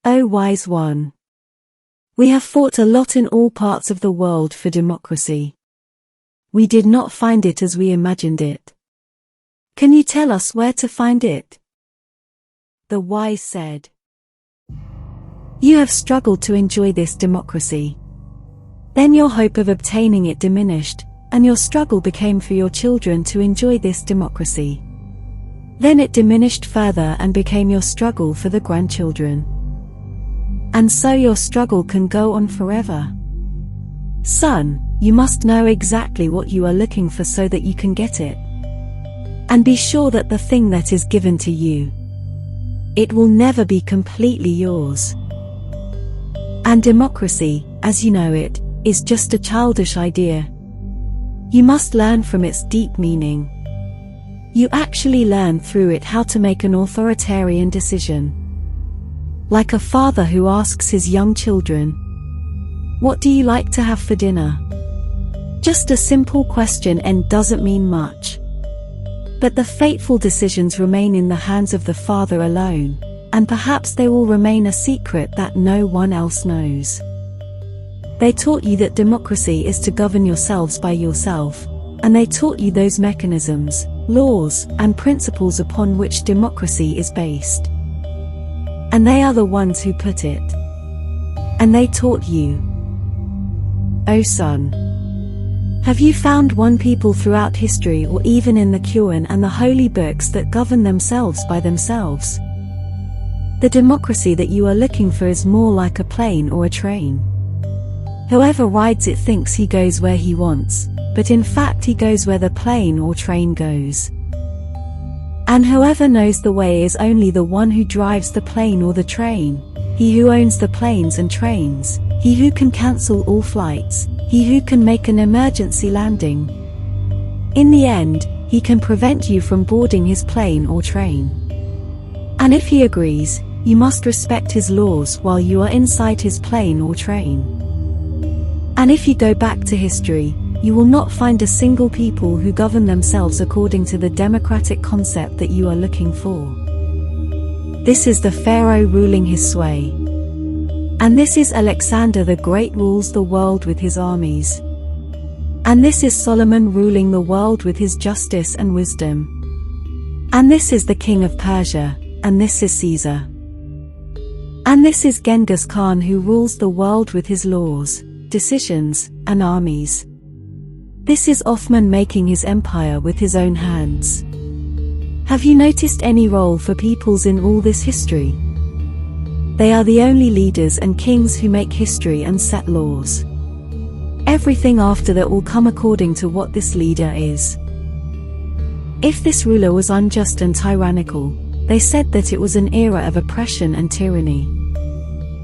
O wise one. We have fought a lot in all parts of the world for democracy. We did not find it as we imagined it. Can you tell us where to find it? The wise said. You have struggled to enjoy this democracy. Then your hope of obtaining it diminished, and your struggle became for your children to enjoy this democracy. Then it diminished further and became your struggle for the grandchildren. And so your struggle can go on forever. Son, you must know exactly what you are looking for so that you can get it. And be sure that the thing that is given to you, it will never be completely yours. And democracy, as you know it, is just a childish idea. You must learn from its deep meaning. You actually learn through it how to make an authoritarian decision. Like a father who asks his young children, "What do you like to have for dinner?" Just a simple question and doesn't mean much. But the fateful decisions remain in the hands of the father alone, and perhaps they will remain a secret that no one else knows. They taught you that democracy is to govern yourselves by yourself, and they taught you those mechanisms, laws, and principles upon which democracy is based. And they are the ones who put it. And they taught you. O son. Have you found one people throughout history or even in the Quran and the holy books that govern themselves by themselves? The democracy that you are looking for is more like a plane or a train. Whoever rides it thinks he goes where he wants, but in fact he goes where the plane or train goes. And whoever knows the way is only the one who drives the plane or the train, he who owns the planes and trains, he who can cancel all flights, he who can make an emergency landing. In the end, he can prevent you from boarding his plane or train. And if he agrees, you must respect his laws while you are inside his plane or train. And if you go back to history, you will not find a single people who govern themselves according to the democratic concept that you are looking for. This is the Pharaoh ruling his sway. And this is Alexander the Great rules the world with his armies. And this is Solomon ruling the world with his justice and wisdom. And this is the king of Persia, and this is Caesar. And this is Genghis Khan who rules the world with his laws, decisions, and armies. This is Othman making his empire with his own hands. Have you noticed any role for peoples in all this history? They are the only leaders and kings who make history and set laws. Everything after that will come according to what this leader is. If this ruler was unjust and tyrannical, they said that it was an era of oppression and tyranny.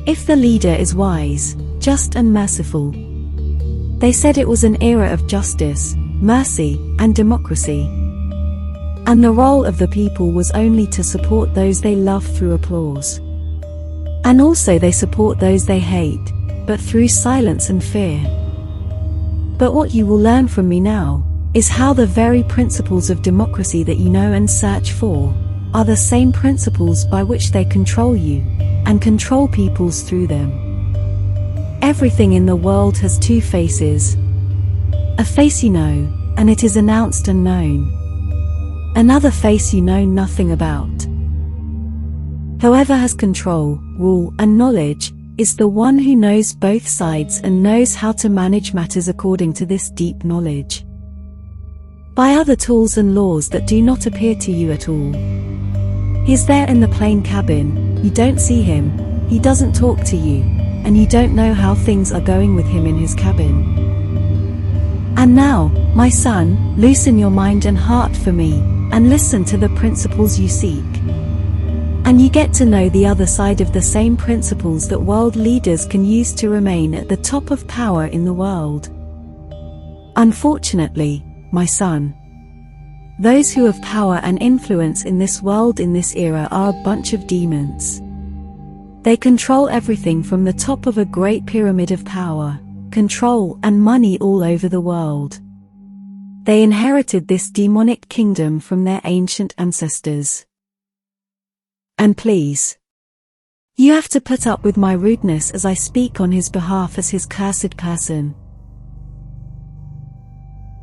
If the leader is wise, just and merciful, they said it was an era of justice, mercy, and democracy. And the role of the people was only to support those they love through applause. And also they support those they hate, but through silence and fear. But what you will learn from me now, is how the very principles of democracy that you know and search for, are the same principles by which they control you, and control peoples through them. Everything in the world has two faces. A face you know, and it is announced and known. Another face you know nothing about. Whoever has control, rule, and knowledge, is the one who knows both sides and knows how to manage matters according to this deep knowledge. By other tools and laws that do not appear to you at all. He's there in the plane cabin, you don't see him, he doesn't talk to you, and you don't know how things are going with him in his cabin. And now, my son, loosen your mind and heart for me, and listen to the principles you seek. And you get to know the other side of the same principles that world leaders can use to remain at the top of power in the world. Unfortunately, my son, those who have power and influence in this world in this era are a bunch of demons. They control everything from the top of a great pyramid of power, control, and money all over the world. They inherited this demonic kingdom from their ancient ancestors. And please, You have to put up with my rudeness as I speak on his behalf as his cursed person.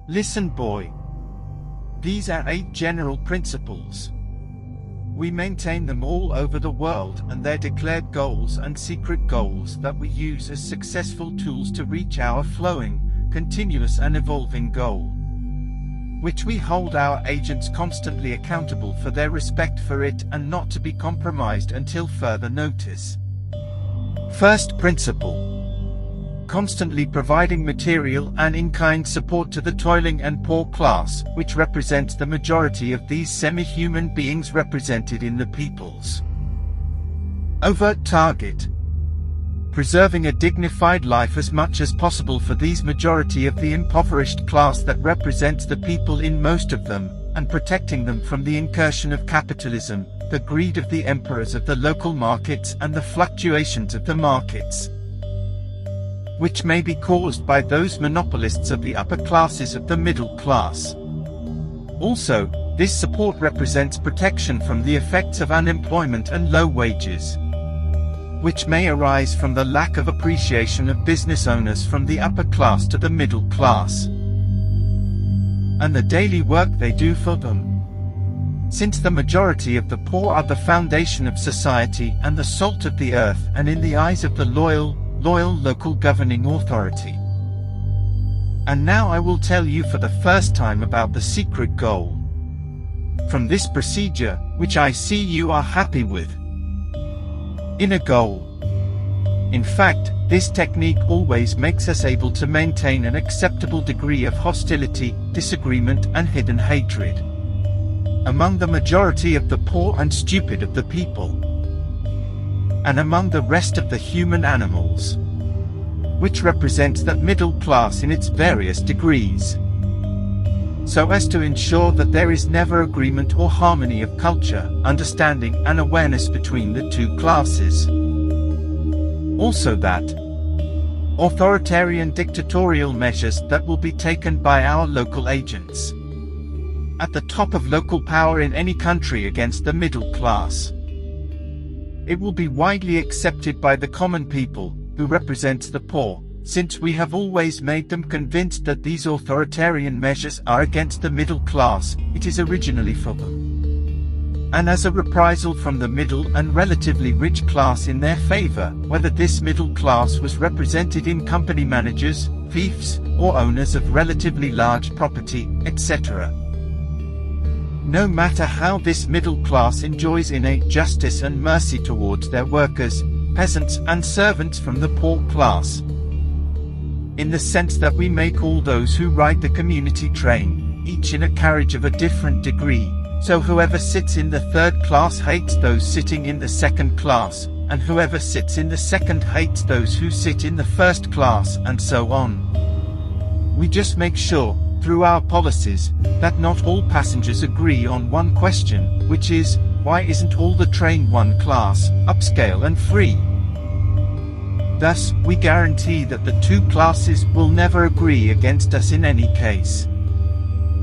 Listen, boy. These are 8 general principles. We maintain them all over the world, and they're declared goals and secret goals that we use as successful tools to reach our flowing, continuous and evolving goal, which we hold our agents constantly accountable for their respect for it and not to be compromised until further notice. First principle: constantly providing material and in-kind support to the toiling and poor class, which represents the majority of these semi-human beings represented in the peoples. Overt target: preserving a dignified life as much as possible for these majority of the impoverished class that represents the people in most of them, and protecting them from the incursion of capitalism, the greed of the emperors of the local markets and the fluctuations of the markets, which may be caused by those monopolists of the upper classes of the middle class. Also, this support represents protection from the effects of unemployment and low wages, which may arise from the lack of appreciation of business owners from the upper class to the middle class, and the daily work they do for them. Since the majority of the poor are the foundation of society and the salt of the earth, and in the eyes of the loyal local governing authority. And now I will tell you for the first time about the secret goal. From this procedure, which I see you are happy with. Inner goal. In fact, this technique always makes us able to maintain an acceptable degree of hostility, disagreement and hidden hatred among the majority of the poor and stupid of the people, and among the rest of the human animals, which represents that middle class in its various degrees, so as to ensure that there is never agreement or harmony of culture, understanding and awareness between the two classes. Also that authoritarian dictatorial measures that will be taken by our local agents at the top of local power in any country against the middle class, it will be widely accepted by the common people, who represents the poor, since we have always made them convinced that these authoritarian measures are against the middle class. It is originally for them, and as a reprisal from the middle and relatively rich class in their favor, whether this middle class was represented in company managers, fiefs, or owners of relatively large property, etc. No matter how this middle class enjoys innate justice and mercy towards their workers, peasants and servants from the poor class, in the sense that we make all those who ride the community train, each in a carriage of a different degree, so whoever sits in the third class hates those sitting in the second class, and whoever sits in the second hates those who sit in the first class, and so on. We just make sure, through our policies, that not all passengers agree on one question, which is, why isn't all the train one class, upscale and free? Thus, we guarantee that the two classes will never agree against us in any case.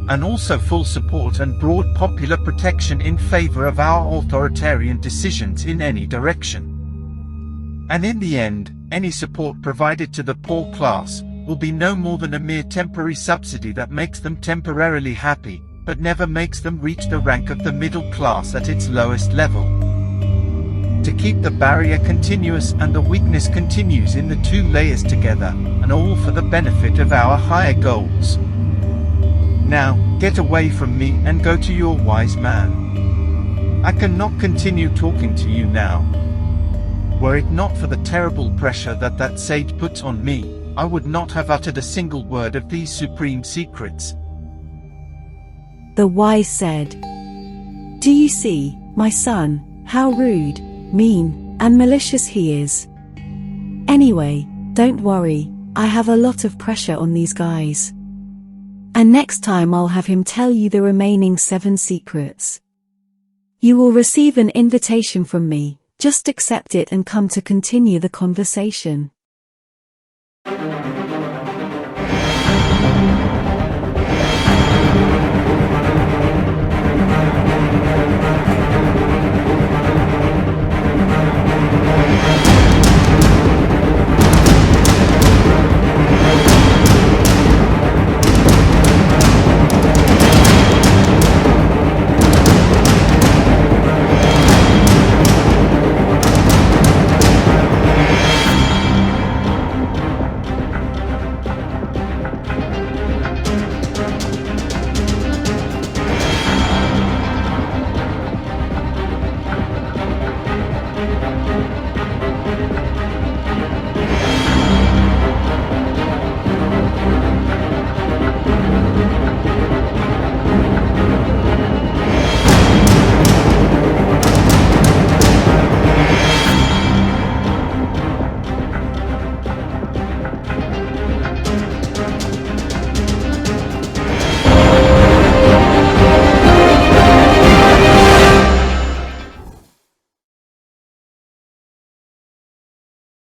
And also full support and broad popular protection in favor of our authoritarian decisions in any direction. And in the end, any support provided to the poor class will be no more than a mere temporary subsidy that makes them temporarily happy, but never makes them reach the rank of the middle class at its lowest level. To keep the barrier continuous and the weakness continues in the two layers together, and all for the benefit of our higher goals. Now, get away from me and go to your wise man. I cannot continue talking to you now. Were it not for the terrible pressure that that sage puts on me, I would not have uttered a single word of these supreme secrets. The wise said, "Do you see, my son, how rude, mean, and malicious he is? Anyway, don't worry, I have a lot of pressure on these guys. And next time I'll have him tell you the remaining 7 secrets. You will receive an invitation from me, just accept it and come to continue the conversation."